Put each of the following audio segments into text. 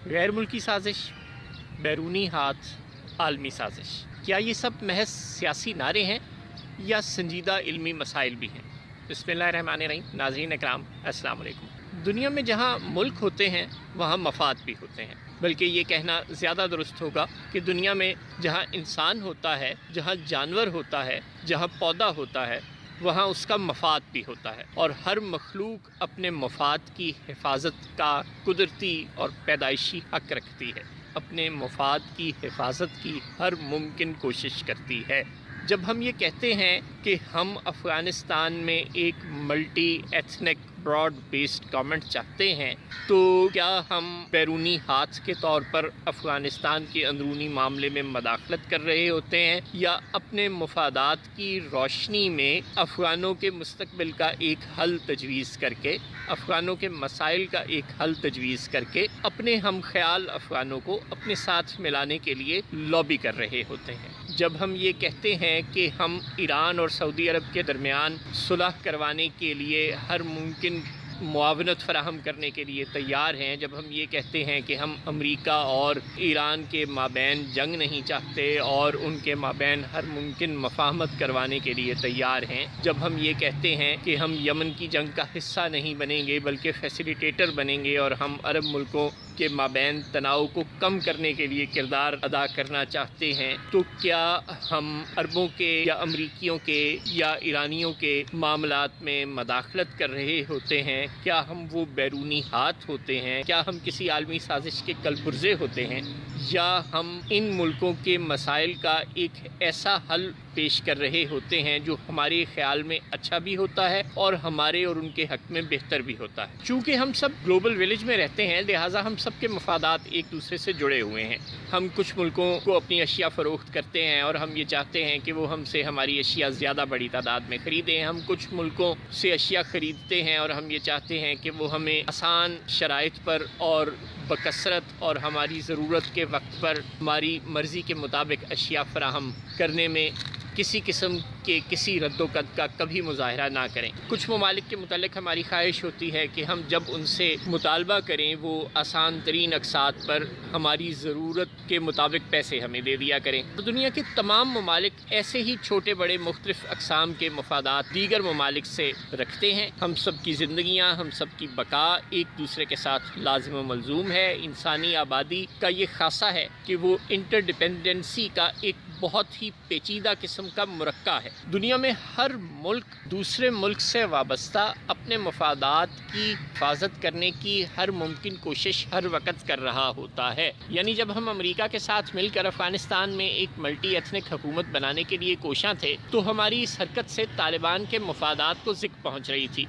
غیر ملکی سازش، بیرونی ہاتھ، عالمی سازش، کیا یہ سب محض سیاسی نعرے ہیں یا سنجیدہ علمی مسائل بھی ہیں؟ بسم اللہ الرحمن الرحیم۔ ناظرین اکرام، السلام علیکم۔ دنیا میں جہاں ملک ہوتے ہیں وہاں مفاد بھی ہوتے ہیں، بلکہ یہ کہنا زیادہ درست ہوگا کہ دنیا میں جہاں انسان ہوتا ہے، جہاں جانور ہوتا ہے، جہاں پودا ہوتا ہے، وہاں اس کا مفاد بھی ہوتا ہے، اور ہر مخلوق اپنے مفاد کی حفاظت کا قدرتی اور پیدائشی حق رکھتی ہے، اپنے مفاد کی حفاظت کی ہر ممکن کوشش کرتی ہے۔ جب ہم یہ کہتے ہیں کہ ہم افغانستان میں ایک multi ethnic broad based government چاہتے ہیں، تو کیا ہم بیرونی ہاتھ کے طور پر افغانستان کے اندرونی معاملے میں مداخلت کر رہے ہوتے ہیں، یا اپنے مفادات کی روشنی میں افغانوں کے مستقبل کا ایک حل تجویز کر کے، افغانوں کے مسائل کا ایک حل تجویز کر کے اپنے ہم خیال افغانوں کو اپنے ساتھ ملانے کے لیے لابی کر رہے ہوتے ہیں؟ جب ہم یہ کہتے ہیں کہ ہم ایران اور سعودی عرب کے درمیان صلح کروانے کے لیے ہر ممکن معاونت فراہم کرنے کے لیے تیار ہیں، جب ہم یہ کہتے ہیں کہ ہم امریکہ اور ایران کے مابین جنگ نہیں چاہتے اور ان کے مابین ہر ممکن مفاہمت کروانے کے لیے تیار ہیں، جب ہم یہ کہتے ہیں کہ ہم یمن کی جنگ کا حصہ نہیں بنیں گے بلکہ فیسیلیٹیٹر بنیں گے اور ہم عرب ملکوں کے مابین تناؤ کو کم کرنے کے لیے کردار ادا کرنا چاہتے ہیں، تو کیا ہم عربوں کے یا امریکیوں کے یا ایرانیوں کے معاملات میں مداخلت کر رہے ہوتے ہیں؟ کیا ہم وہ بیرونی ہاتھ ہوتے ہیں؟ کیا ہم کسی عالمی سازش کے کلپرزے ہوتے ہیں؟ یا ہم ان ملکوں کے مسائل کا ایک ایسا حل پیش کر رہے ہوتے ہیں جو ہمارے خیال میں اچھا بھی ہوتا ہے اور ہمارے اور ان کے حق میں بہتر بھی ہوتا ہے؟ چونکہ ہم سب گلوبل ولیج میں رہتے ہیں، لہٰذا ہم سب کے مفادات ایک دوسرے سے جڑے ہوئے ہیں۔ ہم کچھ ملکوں کو اپنی اشیاء فروخت کرتے ہیں اور ہم یہ چاہتے ہیں کہ وہ ہم سے ہماری اشیاء زیادہ بڑی تعداد میں خریدیں۔ ہم کچھ ملکوں سے اشیاء خریدتے ہیں اور ہم یہ چاہتے ہیں کہ وہ ہمیں آسان شرائط پر اور بکثرت اور ہماری ضرورت کے وقت پر ہماری مرضی کے مطابق اشیاء فراہم کرنے میں کسی قسم کے کسی رد و قد کا کبھی مظاہرہ نہ کریں۔ کچھ ممالک کے متعلق ہماری خواہش ہوتی ہے کہ ہم جب ان سے مطالبہ کریں وہ آسان ترین اقساط پر ہماری ضرورت کے مطابق پیسے ہمیں دے دیا کریں۔ تو دنیا کے تمام ممالک ایسے ہی چھوٹے بڑے مختلف اقسام کے مفادات دیگر ممالک سے رکھتے ہیں۔ ہم سب کی زندگیاں، ہم سب کی بقا ایک دوسرے کے ساتھ لازم و ملزوم ہے۔ انسانی آبادی کا یہ خاصہ ہے کہ وہ انٹر ڈپینڈنسی کا ایک بہت ہی پیچیدہ قسم کا مرکب ہے۔ دنیا میں ہر ملک دوسرے ملک سے وابستہ اپنے مفادات کی حفاظت کرنے کی ہر ممکن کوشش ہر وقت کر رہا ہوتا ہے۔ یعنی جب ہم امریکہ کے ساتھ مل کر افغانستان میں ایک ملٹی ایتھنک حکومت بنانے کے لیے کوشاں تھے، تو ہماری اس حرکت سے طالبان کے مفادات کو زک پہنچ رہی تھی،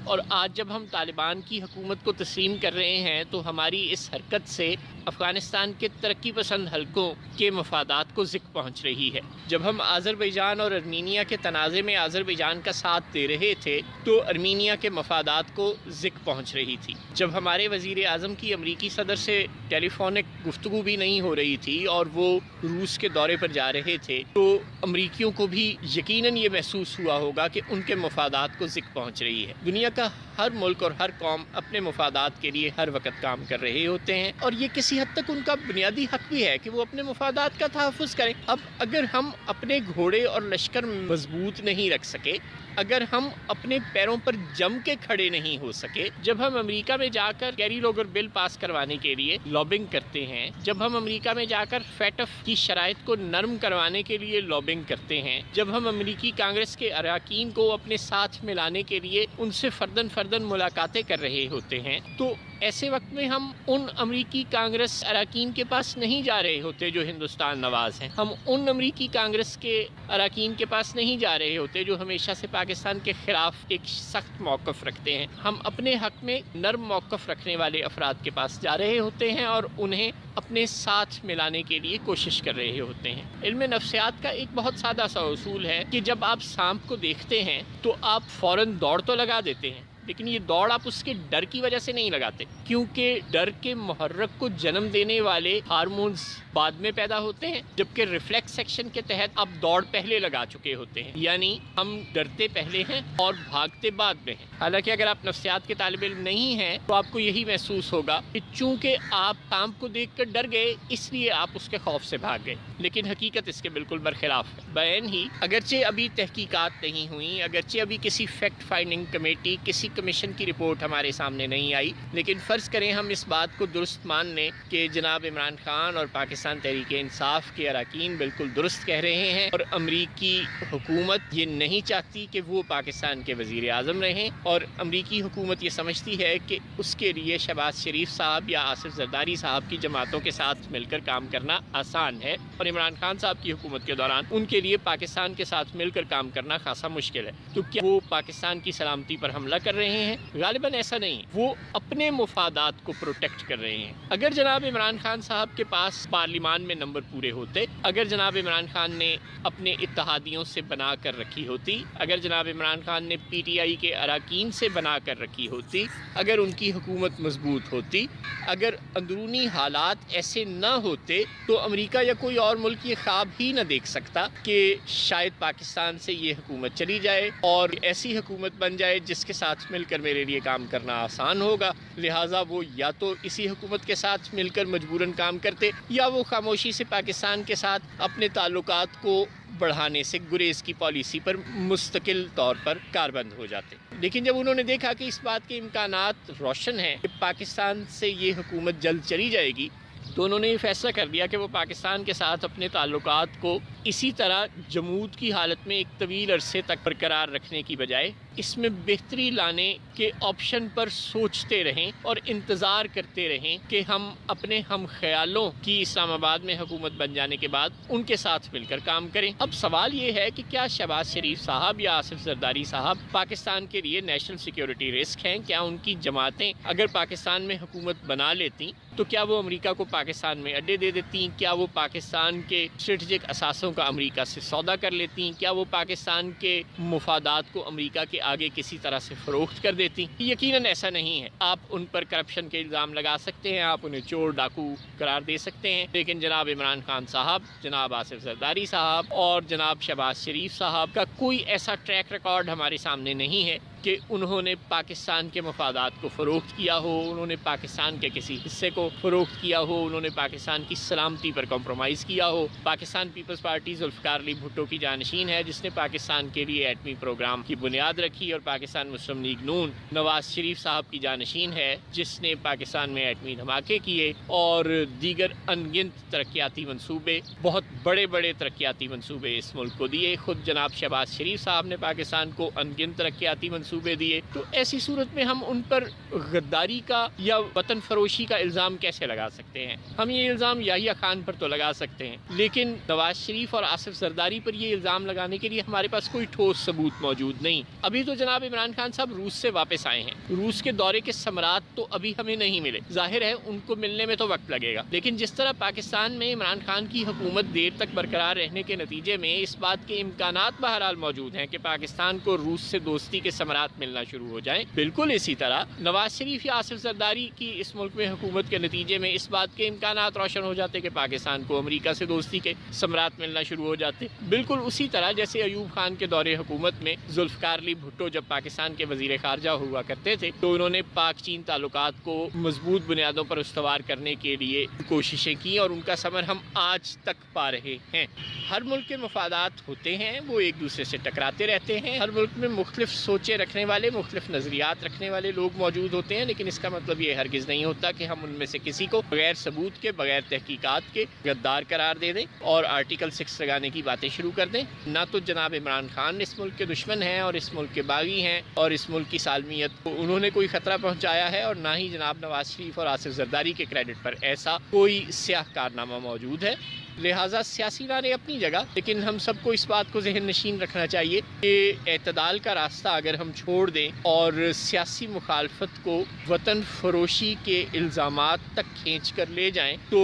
اور آج جب ہم طالبان کی حکومت کو تسلیم کر رہے ہیں تو ہماری اس حرکت سے افغانستان کے ترقی پسند حلقوں کے مفادات کو زک پہنچ رہی ہے۔ جب ہم آذربائیجان اور ارمینیا کے تنازع میں آذربائیجان کا ساتھ دے رہے تھے تو ارمینیا کے مفادات کو زک پہنچ رہی تھی۔ جب ہمارے وزیر اعظم کی امریکی صدر سے ٹیلی فونک گفتگو بھی نہیں ہو رہی تھی اور وہ روس کے دورے پر جا رہے تھے، تو امریکیوں کو بھی یقیناً یہ محسوس ہوا ہوگا کہ ان کے مفادات کو زک پہنچ رہی ہے۔ دنیا کا ہر ملک اور ہر قوم اپنے مفادات کے لیے ہر وقت کام کر رہے ہوتے ہیں، اور یہ کسی حد تک ان کا بنیادی حق بھی ہے کہ وہ اپنے مفادات کا تحفظ کریں۔ اب اگر ہم اپنے گھوڑے اور لشکر مضبوط نہیں رکھ سکے، اگر ہم اپنے پیروں پر جم کے کھڑے نہیں ہو سکے، جب ہم امریکہ میں جا کر کیری لوگر بل پاس کروانے کے لیے لابنگ کرتے ہیں، جب ہم امریکہ میں جا کر فیٹف کی شرائط کو نرم کروانے کے لیے لابنگ کرتے ہیں، جب ہم امریکی کانگریس کے اراکین کو اپنے ساتھ ملانے کے لیے ان سے فردن ملاقاتیں کر رہے ہوتے ہیں، تو ایسے وقت میں ہم ان امریکی کانگریس اراکین کے پاس نہیں جا رہے ہوتے جو ہندوستان نواز ہیں، ہم ان امریکی کانگریس کے اراکین کے پاس نہیں جا رہے ہوتے جو ہمیشہ سے پاکستان کے خلاف ایک سخت موقف رکھتے ہیں، ہم اپنے حق میں نرم موقف رکھنے والے افراد کے پاس جا رہے ہوتے ہیں اور انہیں اپنے ساتھ ملانے کے لیے کوشش کر رہے ہوتے ہیں۔ علم نفسیات کا ایک بہت سادہ سا اصول ہے کہ جب آپ سانپ کو دیکھتے ہیں تو آپ فوراً دوڑ تو لگا دیتے ہیں، لیکن یہ دوڑ آپ اس کے ڈر کی وجہ سے نہیں لگاتے، کیونکہ ڈر کے محرک کو جنم دینے والے ہارمونز بعد میں پیدا ہوتے ہیں، جبکہ ریفلیکس سیکشن کے تحت آپ دوڑ پہلے لگا چکے ہوتے ہیں، یعنی ہم ڈرتے پہلے ہیں اور بھاگتے بعد میں ہیں۔ حالانکہ اگر آپ نفسیات کے طالب علم نہیں ہیں تو آپ کو یہی محسوس ہوگا کہ چونکہ آپ سانپ کو دیکھ کر ڈر گئے اس لیے آپ اس کے خوف سے بھاگ گئے، لیکن حقیقت اس کے بالکل برخلاف ہے۔ بیان ہی اگرچہ ابھی تحقیقات نہیں ہوئی، اگرچہ ابھی کسی فیکٹ فائنڈنگ کمیٹی، کسی کمیشن کی رپورٹ ہمارے سامنے نہیں آئی، لیکن فرض کریں ہم اس بات کو درست مان لیں کہ جناب عمران خان اور پاکستان تحریک انصاف کے اراکین بالکل درست کہہ رہے ہیں اور امریکی حکومت یہ نہیں چاہتی کہ وہ پاکستان کے وزیر اعظم رہیں، اور امریکی حکومت یہ سمجھتی ہے کہ اس کے لیے شہباز شریف صاحب یا آصف زرداری صاحب کی جماعتوں کے ساتھ مل کر کام کرنا آسان ہے، اور عمران خان صاحب کی حکومت کے دوران ان کے لیے پاکستان کے ساتھ مل کر کام کرنا خاصا مشکل ہے۔ تو کیا وہ پاکستان کی سلامتی پر حملہ کر رہے ہیں؟ غالباً ایسا نہیں، وہ اپنے مفادات کو پروٹیکٹ کر رہے ہیں۔ اگر جناب عمران خان صاحب کے پاس پارلیمان میں نمبر پورے ہوتے، اگر جناب عمران خان نے اپنے اتحادیوں سے بنا کر رکھی ہوتی، اگر جناب عمران خان نے پی ٹی آئی کے اراکین سے بنا کر رکھی ہوتی، اگر ان کی حکومت مضبوط ہوتی، اگر اندرونی حالات ایسے نہ ہوتے، تو امریکہ یا کوئی اور ملک یہ خواب ہی نہ دیکھ سکتا کہ شاید پاکستان سے یہ حکومت چلی جائے اور ایسی حکومت بن جائے جس کے ساتھ مل کر میرے لیے کام کرنا آسان ہوگا۔ لہٰذا وہ یا تو اسی حکومت کے ساتھ مل کر مجبوراً کام کرتے، یا وہ خاموشی سے پاکستان کے ساتھ اپنے تعلقات کو بڑھانے سے گریز کی پالیسی پر مستقل طور پر کاربند ہو جاتے۔ لیکن جب انہوں نے دیکھا کہ اس بات کے امکانات روشن ہیں کہ پاکستان سے یہ حکومت جلد چلی جائے گی، تو انہوں نے یہ فیصلہ کر لیا کہ وہ پاکستان کے ساتھ اپنے تعلقات کو اسی طرح جمود کی حالت میں ایک طویل عرصے تک برقرار رکھنے کی بجائے اس میں بہتری لانے کے آپشن پر سوچتے رہیں اور انتظار کرتے رہیں کہ ہم اپنے ہم خیالوں کی اسلام آباد میں حکومت بن جانے کے بعد ان کے ساتھ مل کر کام کریں۔ اب سوال یہ ہے کہ کیا شہباز شریف صاحب یا آصف زرداری صاحب پاکستان کے لیے نیشنل سیکیورٹی رسک ہیں؟ کیا ان کی جماعتیں اگر پاکستان میں حکومت بنا لیتی تو کیا وہ امریکہ کو پاکستان میں اڈے دے دیتی؟ کیا وہ پاکستان کے اسٹریٹجک اثاثوں کا امریکہ سے سودا کر لیتی؟ کیا وہ پاکستان کے مفادات کو امریکہ کے آگے کسی طرح سے فروخت کر دیتی؟ یقیناً ایسا نہیں ہے۔ آپ ان پر کرپشن کے الزام لگا سکتے ہیں، آپ انہیں چور ڈاکو قرار دے سکتے ہیں، لیکن جناب عمران خان صاحب، جناب آصف زرداری صاحب اور جناب شہباز شریف صاحب کا کوئی ایسا ٹریک ریکارڈ ہمارے سامنے نہیں ہے کہ انہوں نے پاکستان کے مفادات کو فروخت کیا ہو، انہوں نے پاکستان کے کسی حصے کو فروخت کیا ہو، انہوں نے پاکستان کی سلامتی پر کمپرومائز کیا ہو۔ پاکستان پیپلز پارٹی ذوالفقار علی بھٹو کی جانشین ہے جس نے پاکستان کے لیے ایٹمی پروگرام کی بنیاد رکھی، اور پاکستان مسلم لیگ نون نواز شریف صاحب کی جانشین ہے جس نے پاکستان میں ایٹمی دھماکے کیے اور دیگر انگنت ترقیاتی منصوبے، بہت بڑے بڑے ترقیاتی منصوبے اس ملک کو دیے۔ خود جناب شہباز شریف صاحب نے پاکستان کو انگنت ترقیاتی منصوبے دیے۔ تو ایسی صورت میں ہم ان پر غداری کا یا وطن فروشی کا الزام کیسے لگا سکتے ہیں؟ ہم یہ الزام یحییٰ خان پر تو لگا سکتے ہیں، لیکن نواز شریف اور آصف زرداری پر یہ الزام لگانے کے لیے ہمارے پاس کوئی ٹھوس ثبوت موجود نہیں۔ ابھی تو جناب عمران خان صاحب روس سے واپس آئے ہیں، روس کے دورے کے ثمرات تو ابھی ہمیں نہیں ملے، ظاہر ہے ان کو ملنے میں تو وقت لگے گا، لیکن جس طرح پاکستان میں عمران خان کی حکومت دیر تک برقرار رہنے کے نتیجے میں اس بات کے امکانات بہرحال موجود ہیں کہ پاکستان کو روس سے دوستی کے ثمرات ملنا شروع ہو جائیں، بالکل اسی طرح نواز شریف یا آصف زرداری کی اس ملک میں حکومت کے نتیجے میں اس بات کے امکانات روشن ہو جاتے کہ پاکستان کو امریکہ سے دوستی کے ثمرات ملنا شروع ہو جاتے، بالکل اسی طرح جیسے ایوب خان کے دور حکومت میں ذوالفقار علی بھٹو جب پاکستان کے وزیر خارجہ ہوا کرتے تھے تو انہوں نے پاک چین تعلقات کو مضبوط بنیادوں پر استوار کرنے کے لیے کوششیں کی، اور ان کا ثمر ہم آج تک پا رہے ہیں۔ ہر ملک کے مفادات ہوتے ہیں، وہ ایک دوسرے سے ٹکراتے رہتے ہیں، ہر ملک میں مختلف سوچیں رکھنے والے، مختلف نظریات رکھنے والے لوگ موجود ہوتے ہیں، لیکن اس کا مطلب یہ ہرگز نہیں ہوتا کہ ہم ان میں سے کسی کو بغیر ثبوت کے، بغیر تحقیقات کے غدار قرار دے دیں اور آرٹیکل 6 لگانے کی باتیں شروع کر دیں۔ نہ تو جناب عمران خان اس ملک کے دشمن ہیں اور اس ملک کے باغی ہیں اور اس ملک کی سالمیت کو انہوں نے کوئی خطرہ پہنچایا ہے، اور نہ ہی جناب نواز شریف اور آصف زرداری کے کریڈٹ پر ایسا کوئی سیاہ کارنامہ موجود ہے۔ لہٰذا سیاسی نعرے اپنی جگہ، لیکن ہم سب کو اس بات کو ذہن نشین رکھنا چاہیے کہ اعتدال کا راستہ اگر ہم چھوڑ دیں اور سیاسی مخالفت کو وطن فروشی کے الزامات تک کھینچ کر لے جائیں تو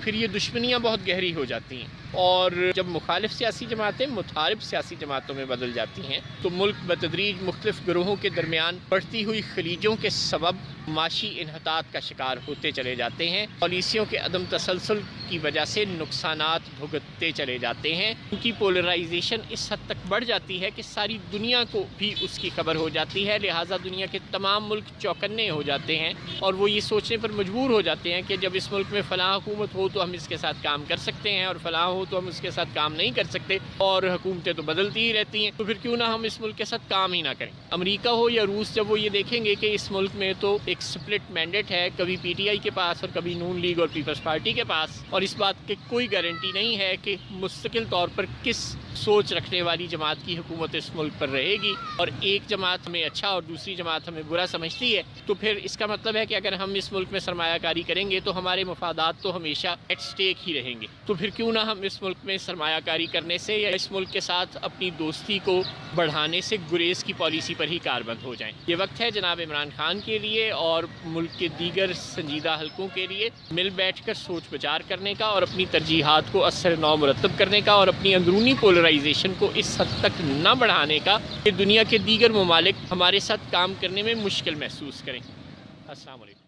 پھر یہ دشمنیاں بہت گہری ہو جاتی ہیں۔ اور جب مخالف سیاسی جماعتیں متحارب سیاسی جماعتوں میں بدل جاتی ہیں تو ملک بتدریج مختلف گروہوں کے درمیان بڑھتی ہوئی خلیجوں کے سبب معاشی انحطاط کا شکار ہوتے چلے جاتے ہیں۔ پالیسیوں کے عدم تسلسل کی وجہ سے نقصانات بھگتتے چلے جاتے ہیں۔ ان کی پولرائزیشن اس حد تک بڑھ جاتی ہے کہ ساری دنیا کو بھی اس کی خبر ہو جاتی ہے، لہٰذا دنیا کے تمام ملک چوکنے ہو جاتے ہیں اور وہ یہ سوچنے پر مجبور ہو جاتے ہیں کہ جب اس ملک میں فلاں حکومت ہو تو ہم اس کے ساتھ کام کر سکتے ہیں اور فلاں ہو تو ہم اس کے ساتھ کام نہیں کر سکتے، اور حکومتیں تو بدلتی ہی رہتی ہیں، تو پھر کیوں نہ ہم اس ملک کے ساتھ کام ہی نہ کریں۔ امریکہ ہو یا روس، جب وہ یہ دیکھیں گے کہ اس ملک میں تو ایک سپلٹ مینڈیٹ ہے، کبھی پی ٹی آئی کے پاس اور کبھی نون لیگ اور پیپلز پارٹی کے پاس، اور اس بات کی کوئی گارنٹی نہیں ہے کہ مستقل طور پر کس سوچ رکھنے والی جماعت کی حکومت اس ملک پر رہے گی، اور ایک جماعت ہمیں اچھا اور دوسری جماعت ہمیں برا سمجھتی ہے، تو پھر اس کا مطلب ہے کہ اگر ہم اس ملک میں سرمایہ کاری کریں گے تو ہمارے مفادات تو ہمیشہ ایٹ سٹیک ہی رہیں گے۔ تو پھر کیوں نہ ہم اس ملک میں سرمایہ کاری کرنے سے یا اس ملک کے ساتھ اپنی دوستی کو بڑھانے سے گریز کی پالیسی پر ہی کاربند ہو جائیں۔ یہ وقت ہے جناب عمران خان کے لیے اور ملک کے دیگر سنجیدہ حلقوں کے لیے مل بیٹھ کر سوچ بچار کرنے کا اور اپنی ترجیحات کو اثر نو مرتب کرنے کا اور اپنی اندرونی پولرائزیشن کو اس حد تک نہ بڑھانے کا کہ دنیا کے دیگر ممالک ہمارے ساتھ کام کرنے میں مشکل محسوس کریں۔ السلام علیکم۔